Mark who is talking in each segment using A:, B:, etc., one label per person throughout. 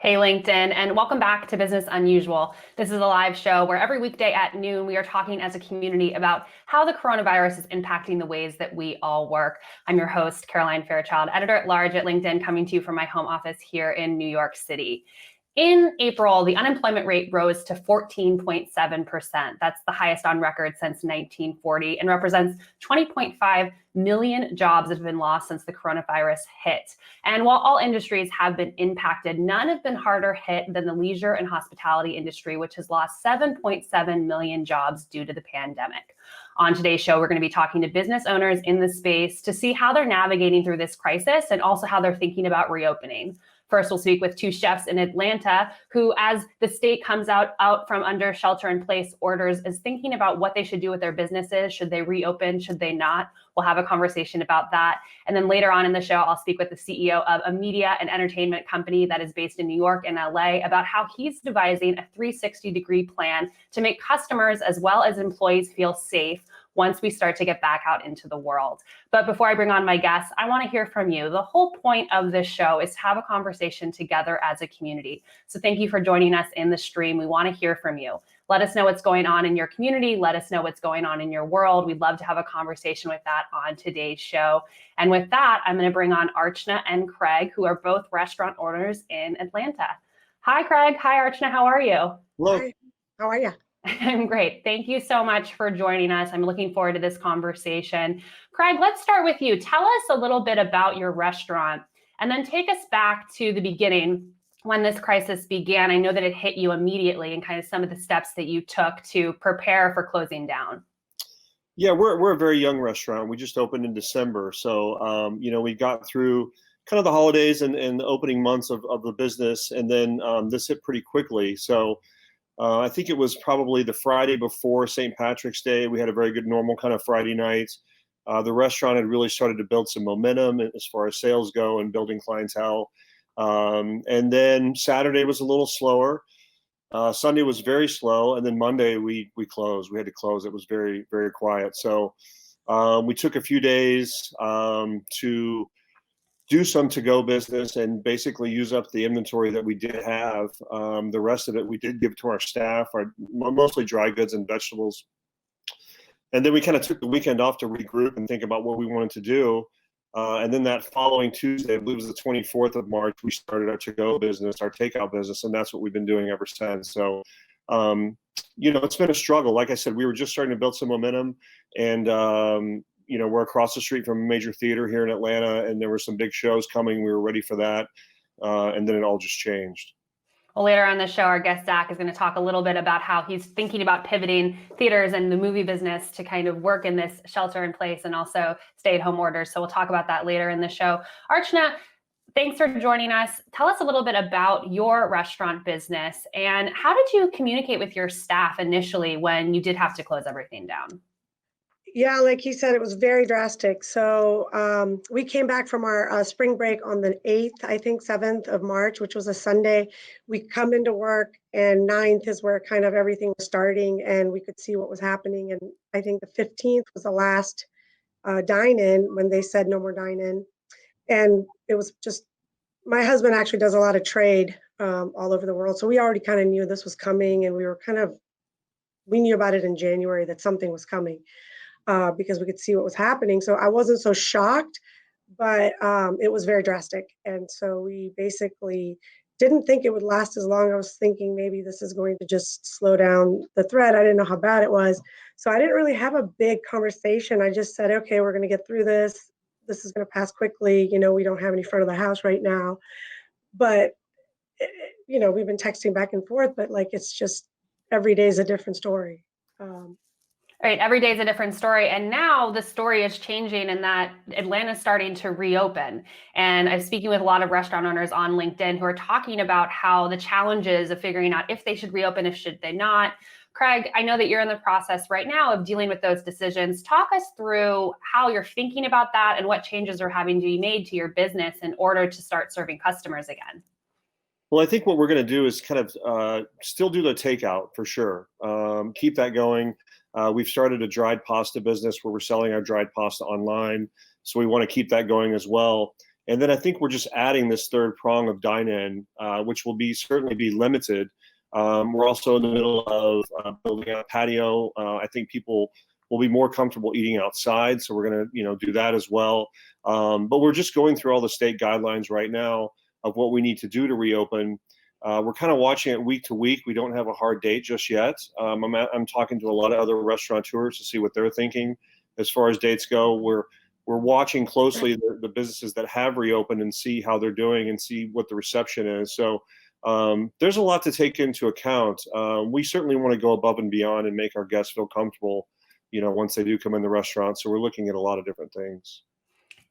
A: Hey, LinkedIn, and welcome back to Business Unusual. This is a live show where every weekday at noon, we are talking as a community about how the coronavirus is impacting the ways that we all work. I'm your host, Caroline Fairchild, editor-at-large at LinkedIn, coming to you from my home office here in New York City. In April, the unemployment rate rose to 14.7%. That's the highest on record since 1940 and represents 20.5 million jobs that have been lost since the coronavirus hit. And while all industries have been impacted, none have been harder hit than the leisure and hospitality industry, which has lost 7.7 million jobs due to the pandemic. On today's show, we're going to be talking to business owners in the space to see how they're navigating through this crisis and also how they're thinking about reopening. First, we'll speak with two chefs in Atlanta who, as the state comes out from under shelter-in-place orders, is thinking about what they should do with their businesses. Should they reopen? Should they not? We'll have a conversation about that. And then later on in the show, I'll speak with the CEO of a media and entertainment company that is based in New York and LA about how he's devising a 360-degree plan to make customers as well as employees feel safe once we start to get back out into the world. But before I bring on my guests, I want to hear from you. The whole point of this show is to have a conversation together as a community. So thank you for joining us in the stream. We want to hear from you. Let us know what's going on in your community. Let us know what's going on in your world. We'd love to have a conversation with that on today's show. And with that, I'm going to bring on Archna and Craig, who are both restaurant owners in Atlanta. Hi, Craig. Hi, Archna. How are you?
B: Hello.
C: Hi. How are you?
A: I'm great. Thank you so much for joining us. I'm looking forward to this conversation. Craig, let's start with you. Tell us a little bit about your restaurant and then take us back to the beginning when this crisis began. I know that it hit you immediately and kind of some of the steps that you took to prepare for closing down.
B: Yeah, we're a very young restaurant. We just opened in December. So, we got through kind of the holidays and the opening months of the business. And then this hit pretty quickly. So I think it was probably the Friday before St. Patrick's Day. We had a very good normal kind of Friday night. The restaurant had really started to build some momentum as far as sales go and building clientele. And then Saturday was a little slower. Sunday was very slow. And then Monday we closed. We had to close. It was very, very quiet. So we took a few days to do some to-go business and basically use up the inventory that we did have. The rest of it we did give to our staff, mostly dry goods and vegetables. And then we kind of took the weekend off to regroup and think about what we wanted to do. And then that following Tuesday, I believe it was the 24th of March, we started our to-go business, our takeout business, and that's what we've been doing ever since. So, it's been a struggle. Like I said, we were just starting to build some momentum, and we're across the street from a major theater here in Atlanta, and there were some big shows coming. We were ready for that. And then it all just changed.
A: Well, later on the show, our guest Zach is going to talk a little bit about how he's thinking about pivoting theaters and the movie business to kind of work in this shelter in place and also stay-at-home orders. So we'll talk about that later in the show. Archna, thanks for joining us. Tell us a little bit about your restaurant business and how did you communicate with your staff initially when you did have to close everything down?
C: Yeah, like he said, it was very drastic. So we came back from our spring break on the 8th, I think 7th of March, which was a Sunday. We come into work and 9th is where kind of everything was starting and we could see what was happening. And I think the 15th was the last dine-in when they said no more dine-in. And it was just, my husband actually does a lot of trade all over the world. So we already kind of knew this was coming and we knew about it in January that something was coming. Because we could see what was happening. So I wasn't so shocked, but it was very drastic. And so we basically didn't think it would last as long. I was thinking maybe this is going to just slow down the threat. I didn't know how bad it was. So I didn't really have a big conversation. I just said, okay, we're going to get through this. This is going to pass quickly. We don't have any front of the house right now. But, we've been texting back and forth, but it's just every day is a different story.
A: Right, every day is a different story. And now the story is changing in that Atlanta's starting to reopen. And I'm speaking with a lot of restaurant owners on LinkedIn who are talking about how the challenges of figuring out if they should reopen, if should they not. Craig, I know that you're in the process right now of dealing with those decisions. Talk us through how you're thinking about that and what changes are having to be made to your business in order to start serving customers again.
B: Well, I think what we're going to do is kind of still do the takeout for sure. Keep that going. We've started a dried pasta business where we're selling our dried pasta online. So we want to keep that going as well. And then I think we're just adding this third prong of dine-in, which will certainly be limited. We're also in the middle of building a patio. I think people will be more comfortable eating outside, so we're going to, do that as well. But we're just going through all the state guidelines right now of what we need to do to reopen. We're kind of watching it week to week. We don't have a hard date just yet. I'm talking to a lot of other restaurateurs to see what they're thinking as far as dates go. We're watching closely the businesses that have reopened and see how they're doing and see what the reception is. So there's a lot to take into account. We certainly want to go above and beyond and make our guests feel comfortable, once they do come in the restaurant. So we're looking at a lot of different things.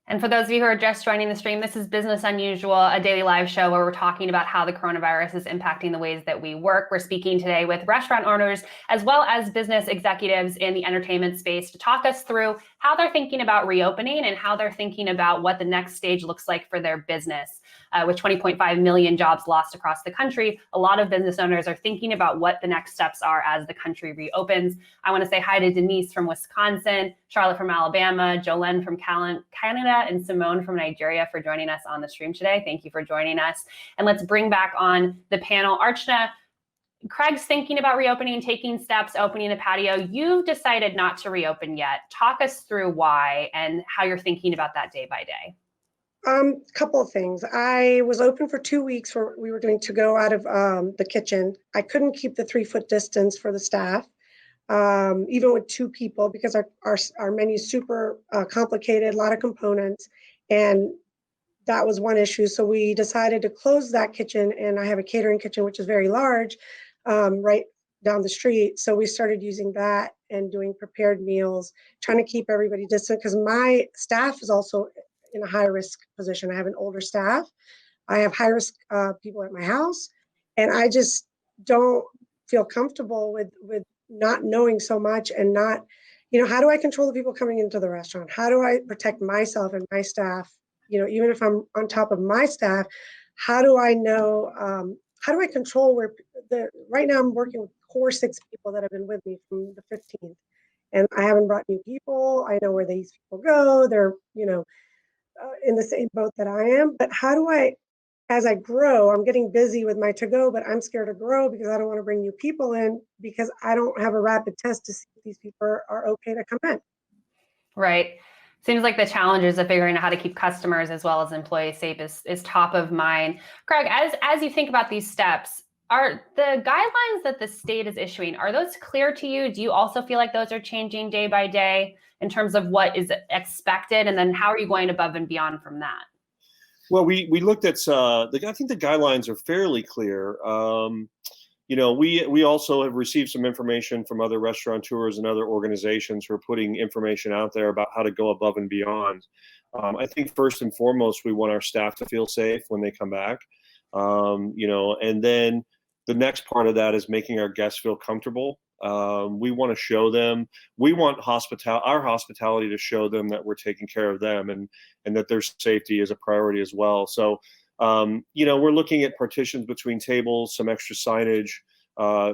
A: And for those of you who are just joining the stream, this is Business Unusual, a daily live show where we're talking about how the coronavirus is impacting the ways that we work. We're speaking today with restaurant owners as well as business executives in the entertainment space to talk us through how they're thinking about reopening and how they're thinking about what the next stage looks like for their business. With 20.5 million jobs lost across the country, a lot of business owners are thinking about what the next steps are as the country reopens. I want to say hi to Denise from Wisconsin, Charlotte from Alabama, Jolene from Canada, and Simone from Nigeria for joining us on the stream today. Thank you for joining us. And let's bring back on the panel, Archna. Craig's thinking about reopening, taking steps, opening the patio. You've decided not to reopen yet. Talk us through why and how you're thinking about that day by day.
C: Couple of things. I was open for 2 weeks where we were going to go out of the kitchen. I couldn't keep the 3-foot distance for the staff, even with 2 people, because our menu is super complicated, a lot of components, and that was one issue. So we decided to close that kitchen, and I have a catering kitchen, which is very large, right down the street. So we started using that and doing prepared meals, trying to keep everybody distant, because my staff is also in a high risk position. I have an older staff. I have high risk people at my house, and I just don't feel comfortable with not knowing so much and not, how do I control the people coming into the restaurant? How do I protect myself and my staff? Even if I'm on top of my staff, how do I know, how do I control right now I'm working with core 6 people that have been with me from the 15th, and I haven't brought new people. I know where these people go. They're, in the same boat that I am. But how do I, as I grow, I'm getting busy with my to-go, but I'm scared to grow because I don't want to bring new people in because I don't have a rapid test to see if these people are okay to come in.
A: Right. Seems like the challenges of figuring out how to keep customers as well as employees safe is top of mind. Craig, as you think about these steps, are the guidelines that the state is issuing, are those clear to you? Do you also feel like those are changing day by day in terms of what is expected? And then how are you going above and beyond from that?
B: Well, we looked at, I think the guidelines are fairly clear. We also have received some information from other restaurateurs and other organizations who are putting information out there about how to go above and beyond. I think first and foremost, we want our staff to feel safe when they come back. And then the next part of that is making our guests feel comfortable. We want to show them, we want our hospitality to show them that we're taking care of them and that their safety is a priority as well. So, we're looking at partitions between tables, some extra signage,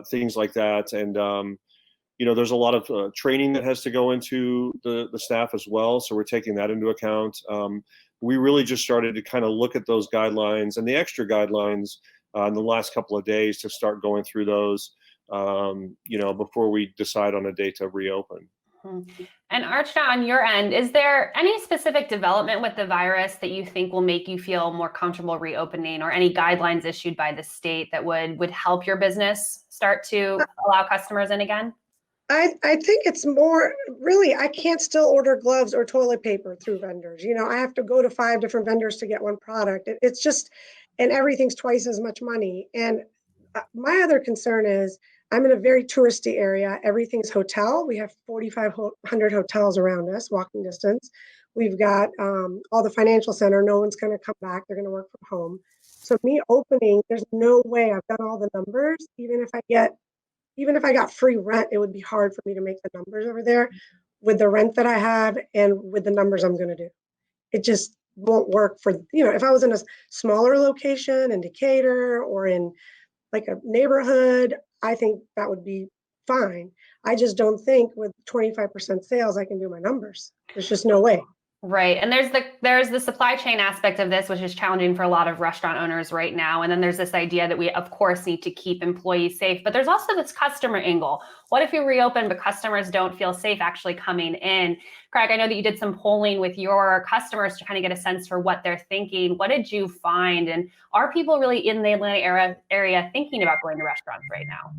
B: things like that. And, there's a lot of training that has to go into the staff as well. So we're taking that into account. We really just started to kind of look at those guidelines and the extra guidelines in the last couple of days to start going through those, before we decide on a date to reopen.
A: And Archna, on your end, is there any specific development with the virus that you think will make you feel more comfortable reopening, or any guidelines issued by the state that would help your business start to allow customers in again?
C: I think it's more, really, I can't still order gloves or toilet paper through vendors. I have to go to 5 different vendors to get one product. It's just, and everything's twice as much money. And my other concern is I'm in a very touristy area. Everything's hotel. We have 4,500 hotels around us, walking distance. We've got all the financial center. No one's going to come back. They're going to work from home. So me opening, there's no way. I've done all the numbers. Even if I got free rent, it would be hard for me to make the numbers over there with the rent that I have and with the numbers I'm going to do. It just won't work for, if I was in a smaller location in Decatur or in like a neighborhood, I think that would be fine. I just don't think with 25% sales, I can do my numbers. There's just no way.
A: Right. And there's the supply chain aspect of this, which is challenging for a lot of restaurant owners right now. And then there's this idea that we, of course, need to keep employees safe. But there's also this customer angle. What if you reopen, but customers don't feel safe actually coming in? Craig, I know that you did some polling with your customers to kind of get a sense for what they're thinking. What did you find? And are people really in the Atlanta area thinking about going to restaurants right now?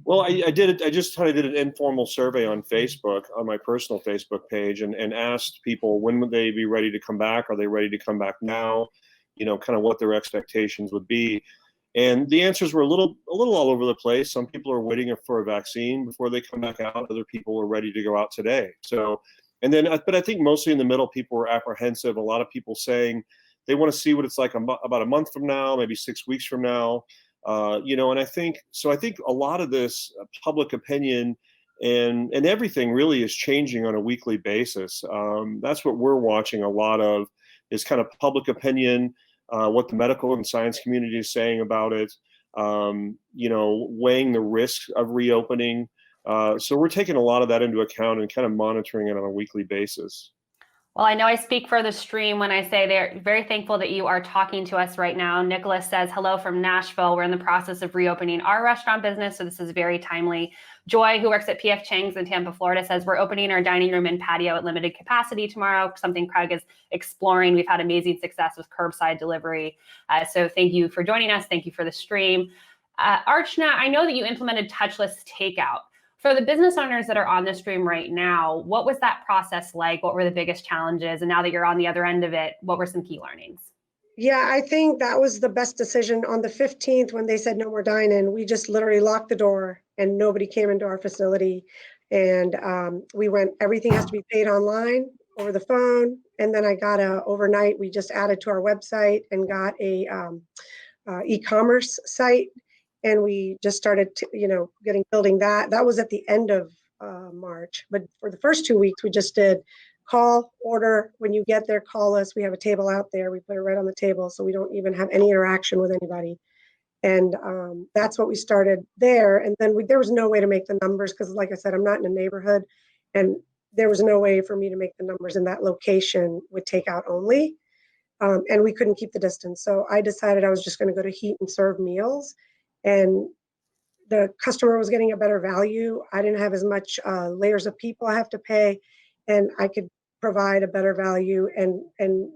B: Well, I did it. I just kind of did an informal survey on Facebook, on my personal Facebook page, and asked people when would they be ready to come back? Are they ready to come back now? Kind of what their expectations would be. And the answers were a little all over the place. Some people are waiting for a vaccine before they come back out. Other people are ready to go out today. So, but I think mostly in the middle, people were apprehensive. A lot of people saying they want to see what it's like about a month from now, maybe 6 weeks from now. And I think a lot of this public opinion and everything really is changing on a weekly basis. That's what we're watching a lot of, is kind of public opinion, what the medical and science community is saying about it, weighing the risks of reopening. So we're taking a lot of that into account and kind of monitoring it on a weekly basis.
A: Well, I know I speak for the stream when I say they're very thankful that you are talking to us right now. Nicholas says, hello from Nashville. We're in the process of reopening our restaurant business, so this is very timely. Joy, who works at PF Chang's in Tampa, Florida, says, we're opening our dining room and patio at limited capacity tomorrow, something Craig is exploring. We've had amazing success with curbside delivery. So thank you for joining us. Thank you for the stream. Archna, I know that you implemented touchless takeout. For the business owners that are on the stream right now, what was that process like? What were the biggest challenges? And now that you're on the other end of it, what were some key learnings?
C: Yeah, I think that was the best decision. On the 15th, when they said no more dine-in, we just literally locked the door and nobody came into our facility. And we went, everything has to be paid online, over the phone. And then I got overnight, we just added to our website and got a e-commerce site. And we just started, building that. That was at the end of March. But for the first 2 weeks, we just did call, order. When you get there, call us. We have a table out there. We put it right on the table, so we don't even have any interaction with anybody. And that's what we started there. And then there was no way to make the numbers because, like I said, I'm not in a neighborhood. And there was no way for me to make the numbers in that location with takeout only. And we couldn't keep the distance. So I decided I was just going to go to heat and serve meals. And the customer was getting a better value. I didn't have as much layers of people I have to pay, and I could provide a better value. And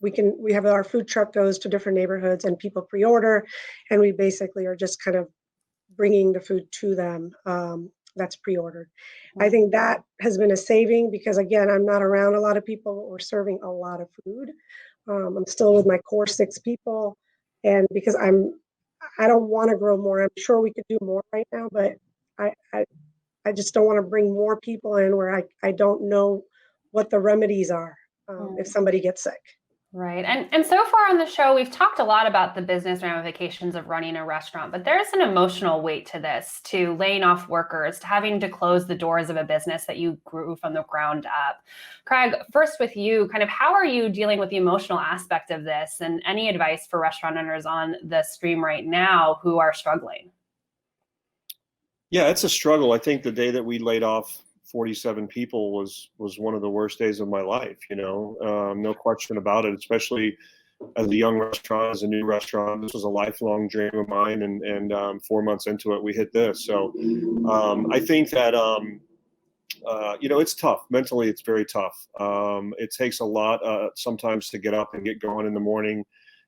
C: we have our food truck goes to different neighborhoods and people pre-order, and we basically are just kind of bringing the food to them that's pre-ordered. I think that has been a saving because, again, I'm not around a lot of people or serving a lot of food. I'm still with my core 6 people, and because I don't want to grow more. I'm sure we could do more right now, but I just don't want to bring more people in where I don't know what the remedies are if somebody gets sick.
A: Right. And so far on the show, we've talked a lot about the business ramifications of running a restaurant, but there's an emotional weight to this, to laying off workers, to having to close the doors of a business that you grew from the ground up. Craig, first with you, kind of how are you dealing with the emotional aspect of this, and any advice for restaurant owners on the stream right now who are struggling?
B: Yeah, it's a struggle. I think the day that we laid off 47 people was one of the worst days of my life, no question about it, especially as a young restaurant, as a new restaurant. This was a lifelong dream of mine, and 4 months into it, we hit this. So I think that, it's tough. Mentally, it's very tough. It takes a lot sometimes to get up and get going in the morning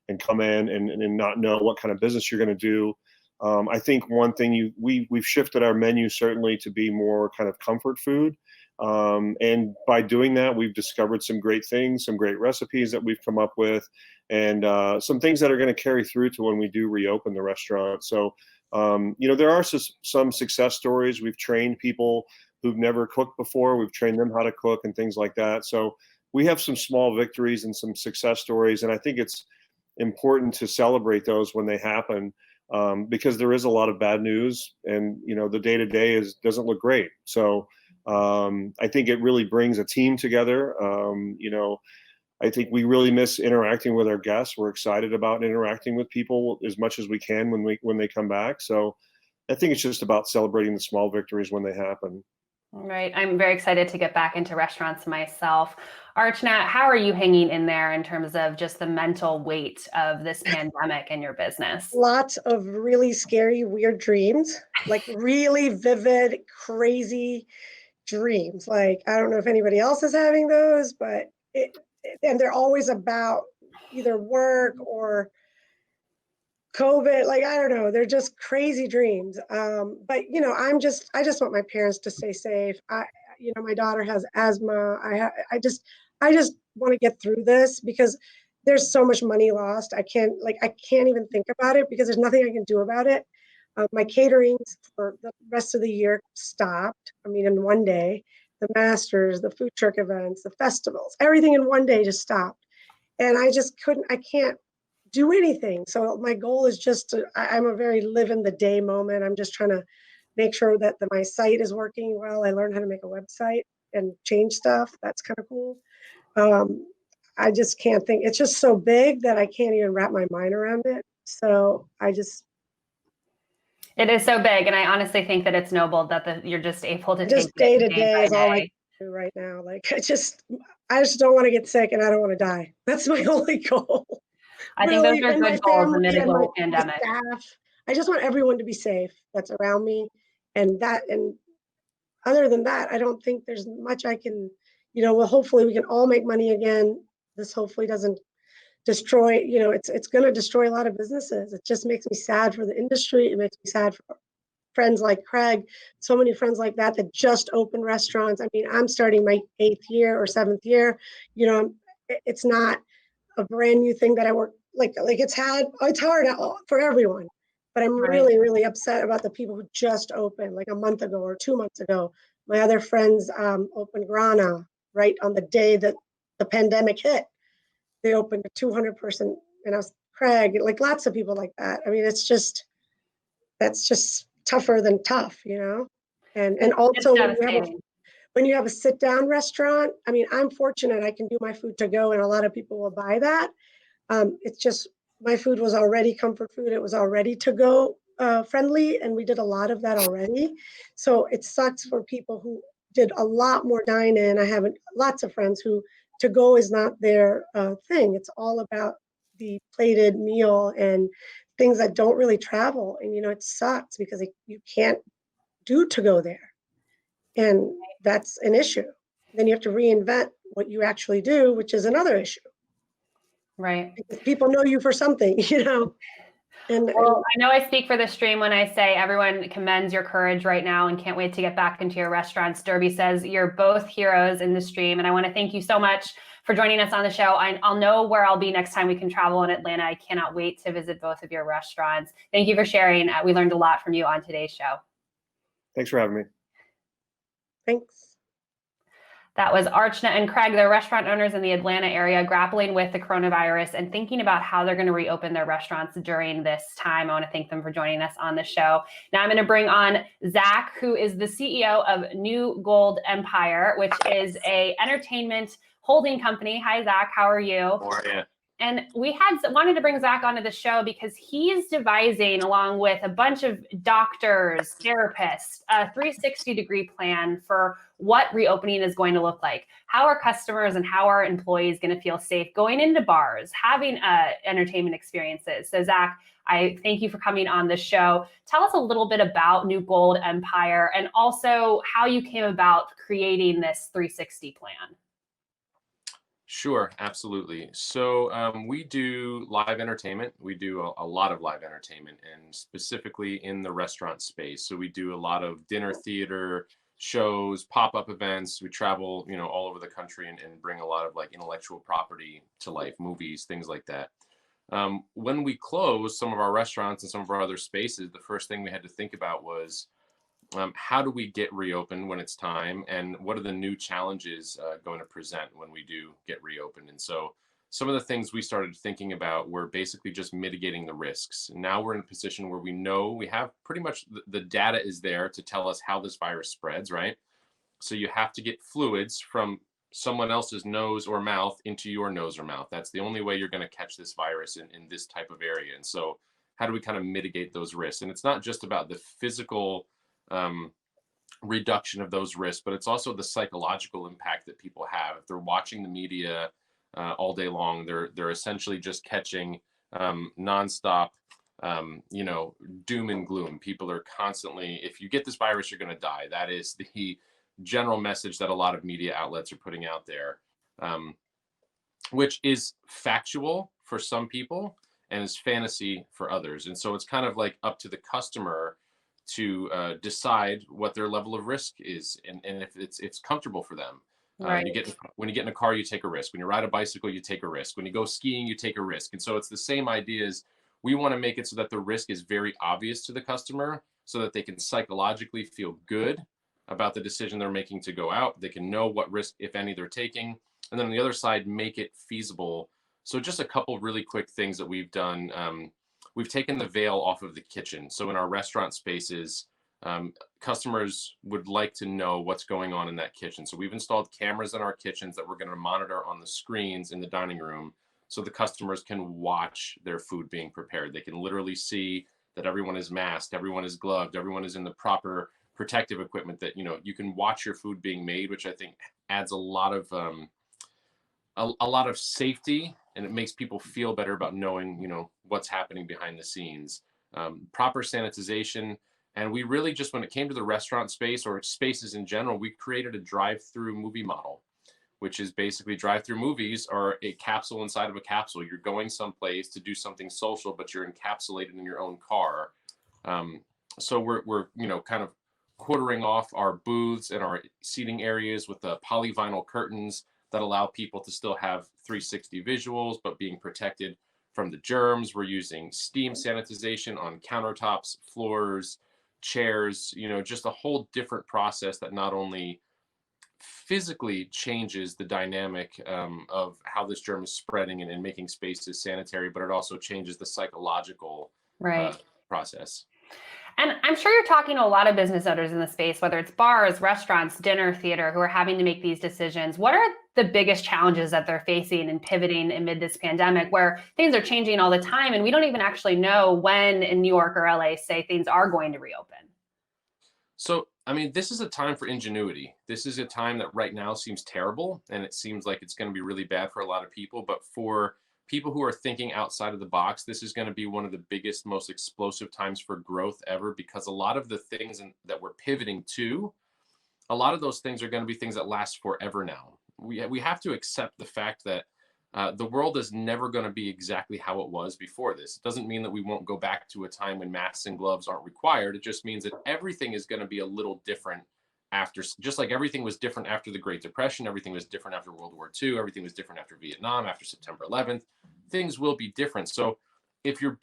B: and come in and not know what kind of business you're going to do. I think one thing we've shifted our menu certainly to be more kind of comfort food. And by doing that, we've discovered some great things, some great recipes that we've come up with, and some things that are going to carry through to when we do reopen the restaurant. So, there are some success stories. We've trained people who've never cooked before. We've trained them how to cook and things like that. So we have some small victories and some success stories. And I think it's important to celebrate those when they happen. Because there is a lot of bad news, and the day-to-day doesn't look great. So I think it really brings a team together. I think we really miss interacting with our guests. We're excited about interacting with people as much as we can when they come back. So I think it's just about celebrating the small victories when they happen.
A: Right. I'm very excited to get back into restaurants myself. Archna, how are you hanging in there in terms of just the mental weight of this pandemic in your business?
C: Lots of really scary, weird dreams, like really vivid, crazy dreams. Like, I don't know if anybody else is having those, but and they're always about either work or COVID. Like, I don't know, they're just crazy dreams. But I just want my parents to stay safe. My daughter has asthma. I just want to get through this because there's so much money lost. I can't even think about it because there's nothing I can do about it. My caterings for the rest of the year stopped. I mean, in one day, the masters, the food truck events, the festivals, everything in one day just stopped. And I can't do anything. So my goal is I'm a very live in the day moment. I'm just trying to make sure that my site is working well. I learned how to make a website and change stuff. That's kind of cool. Um, I just can't think. It's just so big that I can't even wrap my mind around it. So
A: It is so big, and I honestly think that it's noble that you're just able to take
C: just day to
A: it day
C: day
A: by
C: is all I
A: day.
C: can do right now. Like I just don't want to get sick and I don't want to die. That's my only goal.
A: I think those
C: Really,
A: are
C: and my
A: good goals
C: family
A: amid a
C: and
A: global
C: the
A: pandemic.
C: staff. I just want everyone to be safe that's around me. And other than that, I don't think there's much I can, well, hopefully we can all make money again. This hopefully doesn't destroy, it's going to destroy a lot of businesses. It just makes me sad for the industry. It makes me sad for friends like Craig, so many friends like that just opened restaurants. I mean, I'm starting my 8th year or 7th year. It's not a brand new thing that I work like it's hard for everyone. But I'm
A: Right.
C: really, really upset about the people who just opened like a month ago or 2 months ago. My other friends opened Grana right on the day that the pandemic hit. They opened a 200-person, and I was Craig, like lots of people like that. I mean, that's just tougher than tough. And
A: It's
C: also
A: devastating.
C: when you have a sit down restaurant, I mean, I'm fortunate I can do my food to go, and a lot of people will buy that. It's just my food was already comfort food. It was already to go friendly, and we did a lot of that already. So it sucks for people who did a lot more dine in. I have lots of friends who to go is not their thing. It's all about the plated meal and things that don't really travel. And it sucks because you can't do to go there, and that's an issue. Then you have to reinvent what you actually do, which is another issue.
A: Right.
C: Because people know you for something. And
A: Well, I know I speak for the stream when I say everyone commends your courage right now and can't wait to get back into your restaurants. Derby says you're both heroes in the stream, and I want to thank you so much for joining us on the show. I'll know where I'll be next time we can travel in Atlanta. I cannot wait to visit both of your restaurants. Thank you for sharing. We learned a lot from you on today's show.
B: Thanks for having me.
C: thanks.
A: That was Archna and Craig, the restaurant owners in the Atlanta area, grappling with the coronavirus and thinking about how they're going to reopen their restaurants during this time. I want to thank them for joining us on the show. Now I'm going to bring on Zach, who is the CEO of New Gold Empire, which is a entertainment holding company. Hi, Zach. How are you?
D: How are you?
A: And we wanted to bring Zach onto the show because he's devising, along with a bunch of doctors, therapists, a 360-degree plan for what reopening is going to look like. How are customers and how are employees going to feel safe going into bars, having entertainment experiences? So Zach, I thank you for coming on the show. Tell us a little bit about New Gold Empire and also how you came about creating this 360 plan.
D: Sure, absolutely. So we do live entertainment. We do a lot of live entertainment, and specifically in the restaurant space. So we do a lot of dinner theater shows, pop-up events. We travel, all over the country and bring a lot of like intellectual property to life, movies, things like that. When we closed some of our restaurants and some of our other spaces, the first thing we had to think about was how do we get reopened when it's time, and what are the new challenges going to present when we do get reopened? And so some of the things we started thinking about were basically just mitigating the risks. Now we're in a position where we know we have pretty much the data is there to tell us how this virus spreads, right? So you have to get fluids from someone else's nose or mouth into your nose or mouth. That's the only way you're going to catch this virus in this type of area. And so how do we kind of mitigate those risks? And it's not just about the physical reduction of those risks, but it's also the psychological impact that people have. If they're watching the media all day long, they're essentially just catching nonstop, doom and gloom. People are constantly, if you get this virus, you're going to die. That is the general message that a lot of media outlets are putting out there, which is factual for some people and is fantasy for others. And so it's kind of like up to the customer to decide what their level of risk is, and if it's comfortable for them.
A: Right.
D: When you get in a car, you take a risk. When you ride a bicycle, you take a risk. When you go skiing, you take a risk. And so it's the same idea as we want to make it so that the risk is very obvious to the customer so that they can psychologically feel good about the decision they're making to go out. They can know what risk, if any, they're taking. And then on the other side, make it feasible. So just a couple really quick things that we've done. We've taken the veil off of the kitchen. So in our restaurant spaces, customers would like to know what's going on in that kitchen. So we've installed cameras in our kitchens that we're going to monitor on the screens in the dining room so the customers can watch their food being prepared. They can literally see that everyone is masked, everyone is gloved, everyone is in the proper protective equipment, that, you can watch your food being made, which I think adds a lot of safety, and it makes people feel better about knowing, what's happening behind the scenes. Proper sanitization. And we really just, when it came to the restaurant space or spaces in general, we created a drive-through movie model, which is basically drive-through movies are a capsule inside of a capsule. You're going someplace to do something social, but you're encapsulated in your own car. So we're kind of quartering off our booths and our seating areas with the polyvinyl curtains that allow people to still have 360 visuals, but being protected from the germs. We're using steam sanitization on countertops, floors, chairs, just a whole different process that not only physically changes the dynamic of how this germ is spreading and making spaces sanitary, but it also changes the psychological process.
A: And I'm sure you're talking to a lot of business owners in the space, whether it's bars, restaurants, dinner, theater, who are having to make these decisions. What are the biggest challenges that they're facing and pivoting amid this pandemic, where things are changing all the time and we don't even actually know when in New York or LA, say, things are going to reopen?
D: So, this is a time for ingenuity. This is a time that right now seems terrible, and it seems like it's going to be really bad for a lot of people. But for people who are thinking outside of the box, this is going to be one of the biggest, most explosive times for growth ever, because a lot of the things that we're pivoting to, a lot of those things are going to be things that last forever now. We have to accept the fact that the world is never going to be exactly how it was before this. It doesn't mean that we won't go back to a time when masks and gloves aren't required. It just means that everything is going to be a little different after, just like everything was different after the Great Depression, everything was different after World War II, everything was different after Vietnam, after September 11th. Things will be different. So if you're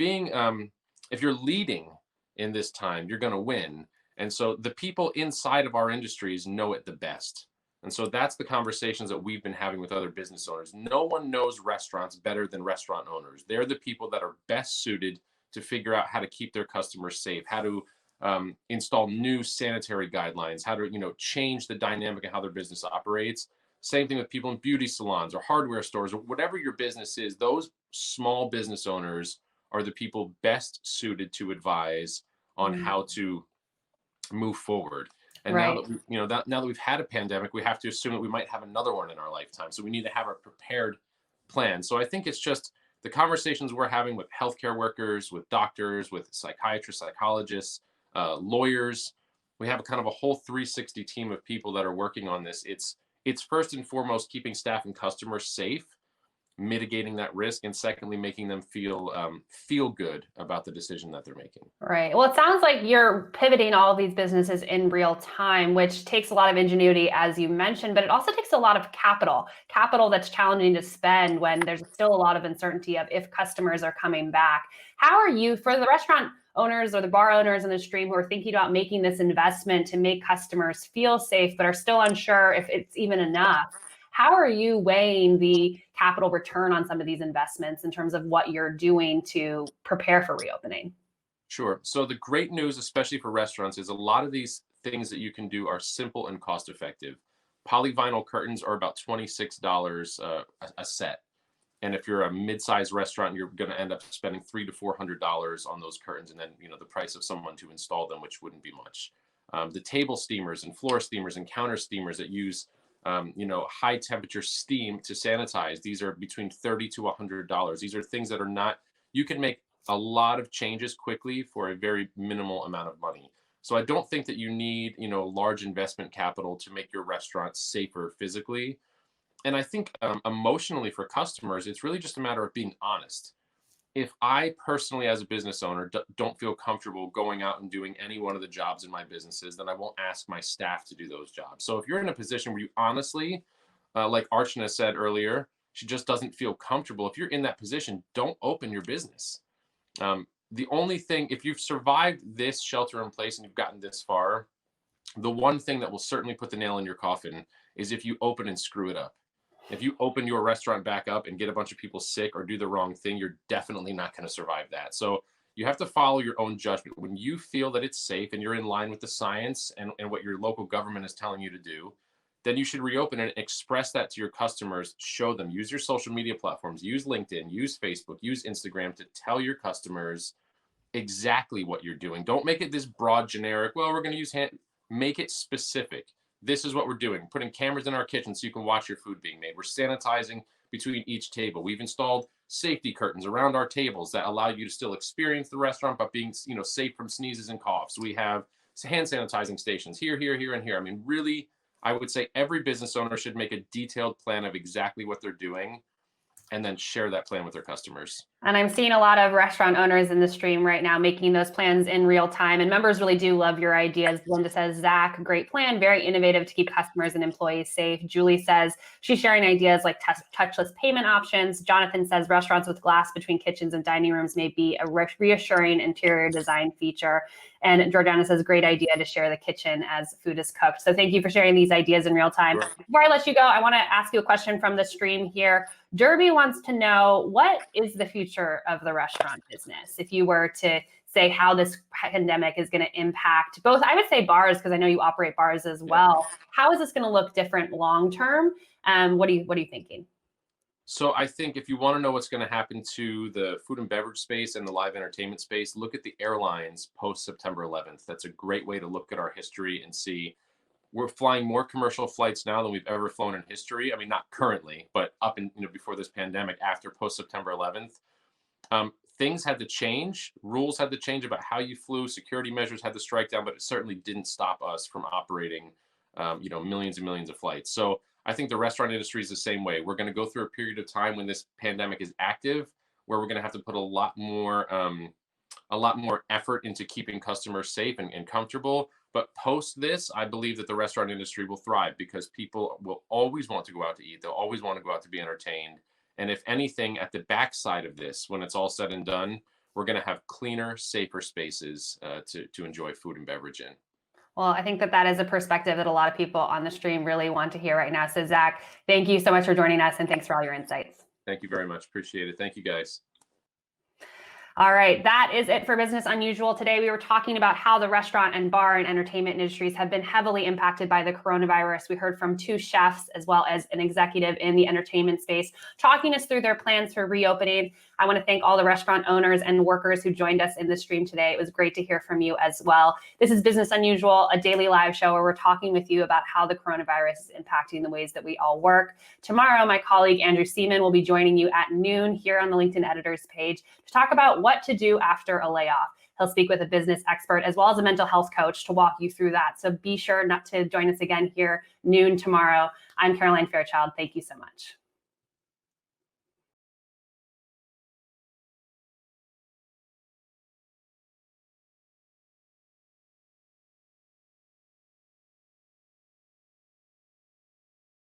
D: leading in this time, you're going to win. And so the people inside of our industries know it the best. And so that's the conversations that we've been having with other business owners. No one knows restaurants better than restaurant owners. They're the people that are best suited to figure out how to keep their customers safe, how to install new sanitary guidelines, how to change the dynamic of how their business operates. Same thing with people in beauty salons or hardware stores or whatever your business is. Those small business owners are the people best suited to advise on how to move forward. And now that we've had a pandemic, we have to assume that we might have another one in our lifetime. So we need to have a prepared plan. So I think it's just the conversations we're having with healthcare workers, with doctors, with psychiatrists, psychologists, lawyers. We have a kind of a whole 360 team of people that are working on this. It's first and foremost keeping staff and customers safe, mitigating that risk, and secondly, making them feel good about the decision that they're making.
A: Right. Well, it sounds like you're pivoting all of these businesses in real time, which takes a lot of ingenuity, as you mentioned, but it also takes a lot of capital that's challenging to spend when there's still a lot of uncertainty of if customers are coming back. How are you, for the restaurant owners or the bar owners in the stream who are thinking about making this investment to make customers feel safe, but are still unsure if it's even enough? How are you weighing the capital return on some of these investments in terms of what you're doing to prepare for reopening?
D: Sure. So the great news, especially for restaurants, is a lot of these things that you can do are simple and cost effective. Polyvinyl curtains are about $26 a set. And if you're a mid-sized restaurant, you're going to end up spending $300 to $400 on those curtains, and then the price of someone to install them, which wouldn't be much. the table steamers and floor steamers and counter steamers that use high temperature steam to sanitize. These are between $30 to $100. These are things that are not, you can make a lot of changes quickly for a very minimal amount of money. So I don't think that you need, large investment capital to make your restaurant safer physically. And I think emotionally for customers, it's really just a matter of being honest. If I personally, as a business owner, don't feel comfortable going out and doing any one of the jobs in my businesses, then I won't ask my staff to do those jobs. So if you're in a position where you honestly, like Archna said earlier, she just doesn't feel comfortable. If you're in that position, don't open your business. The only thing, if you've survived this shelter in place and you've gotten this far, the one thing that will certainly put the nail in your coffin is if you open and screw it up. If you open your restaurant back up and get a bunch of people sick or do the wrong thing, you're definitely not going to survive that. So you have to follow your own judgment. When you feel that it's safe and you're in line with the science and what your local government is telling you to do, then you should reopen and express that to your customers. Show them, use your social media platforms, use LinkedIn, use Facebook, use Instagram to tell your customers exactly what you're doing. Don't make it this broad, generic, well, we're going to use hand. Make it specific. This is what we're doing. Putting cameras in our kitchen so you can watch your food being made. We're sanitizing between each table. We've installed safety curtains around our tables that allow you to still experience the restaurant, but being, safe from sneezes and coughs. We have hand sanitizing stations here, and here. I mean, really, I would say every business owner should make a detailed plan of exactly what they're doing and then share that plan with their customers.
A: And I'm seeing a lot of restaurant owners in the stream right now making those plans in real time. And members really do love your ideas. Linda says, Zach, great plan, very innovative to keep customers and employees safe. Julie says she's sharing ideas like touchless payment options. Jonathan says restaurants with glass between kitchens and dining rooms may be a reassuring interior design feature. And Georgiana says, great idea to share the kitchen as food is cooked. So thank you for sharing these ideas in real time.
D: Sure.
A: Before I let you go, I want to ask you a question from the stream here. Derby wants to know, what is the future of the restaurant business? If you were to say how this pandemic is going to impact both, I would say bars, because I know you operate bars as well. How is this going to look different long-term? What are you thinking?
D: So I think if you want to know what's going to happen to the food and beverage space and the live entertainment space, look at the airlines post September 11th. That's a great way to look at our history and see we're flying more commercial flights now than we've ever flown in history. I mean, not currently, but up in, before this pandemic, after post September 11th, things had to change. Rules had to change about how you flew. Security measures had to strike down, but it certainly didn't stop us from operating, millions and millions of flights. So I think the restaurant industry is the same way. We're going to go through a period of time when this pandemic is active, where we're going to have to put a lot more effort into keeping customers safe and comfortable. But post this, I believe that the restaurant industry will thrive because people will always want to go out to eat. They'll always want to go out to be entertained. And if anything, at the backside of this, when it's all said and done, we're going to have cleaner, safer spaces to enjoy food and beverage in.
A: Well, I think that is a perspective that a lot of people on the stream really want to hear right now. So Zach, thank you so much for joining us and thanks for all your insights.
D: Thank you very much. Appreciate it. Thank you, guys.
A: All right, that is it for Business Unusual. Today, we were talking about how the restaurant and bar and entertainment industries have been heavily impacted by the coronavirus. We heard from 2 chefs as well as an executive in the entertainment space, talking us through their plans for reopening. I want to thank all the restaurant owners and workers who joined us in the stream today. It was great to hear from you as well. This is Business Unusual, a daily live show where we're talking with you about how the coronavirus is impacting the ways that we all work. Tomorrow, my colleague Andrew Seaman will be joining you at noon here on the LinkedIn editors page to talk about what to do after a layoff. He'll speak with a business expert as well as a mental health coach to walk you through that. So be sure not to join us again here noon tomorrow. I'm Caroline Fairchild. Thank you so much.